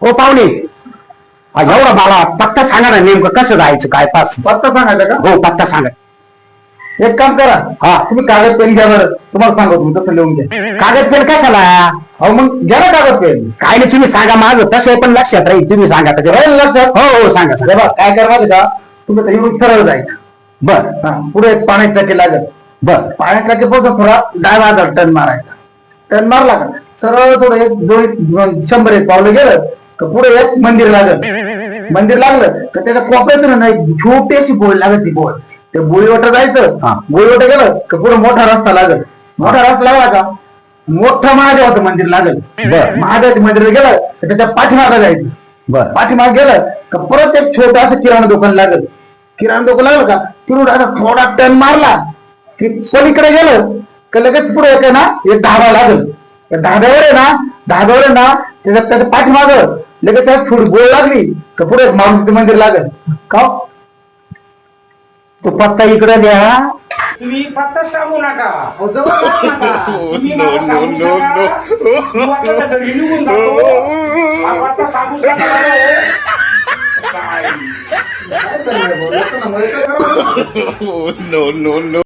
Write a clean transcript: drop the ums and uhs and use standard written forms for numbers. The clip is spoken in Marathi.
हो पाहुणे, एवढा मला पत्ता सांगा ना, नेमकं कसं जायचं काय पास. पत्ता सांगायचा का? हो पत्ता सांगा. एक काम करा, हा तुम्ही कागद पेन घ्या बरं, तुम्हाला सांगतो तुम्ही तसं लिहून घ्या. कागद पेन कशाला? अहो मग घ्या ना कागद पेन. काय नाही, तुम्ही सांगा, माझं तसं पण लक्षात राहील. तुम्ही सांगा राहील लक्षात? हो हो सांगा हे सांगा. बघा, काय करा माहिती का, तुम्ही आता इकडून सरळ जायचं. बर हा, पुढे एक पाण्याची टाकी लागेल. बर पाण्याची टाकी पासून थोडा डावा हातात टर्न मारायचा. टर्न मारला का सरळ थोडं एक 100 पावलं गेलं का पुढे एक मंदिर लागल. मंदिर लागलं का त्याच्या कोपऱ्यातून ना एक छोटीशी बोळ लागत. ती बोळ, त्या बोळीवाटा जायचं. हा. बोळीवाटा गेलं का पुढे मोठा रस्ता लागल. मोठा रस्ता लागला का मोठं महादेवाचं मंदिर लागल. बर. महादेवाच्या मंदिरात गेलं तर त्याच्या पाठीमागं जायचं. बर पाठीमागे गेलं का परत एक छोटं असं किराणा दुकान लागल. किराणा दुकान लागलं का तिकडून आता थोडा टर्न मारला की पलीकडे गेलं का लगेच पुढे एक आहे ना एक धाबा लागल. त्या धाब्यावर आहे ना त्याच्या पाठीमागं लगेच त्यात थोडी गोळ लागली का पुढे एक मारुतीचं मंदिर लागल. का हो? तो पत्ता इकडे द्या. तुम्ही फक्त सांगू नका. अहो, जवळ जाऊ नका. तुम्ही मला सांगू नका. मी वाटलं तर घरी निघून जातो. मला फक्त सांगू नका. काय काय चाललंय भाऊ? येतो ना, मग येतो करा. No, no, no.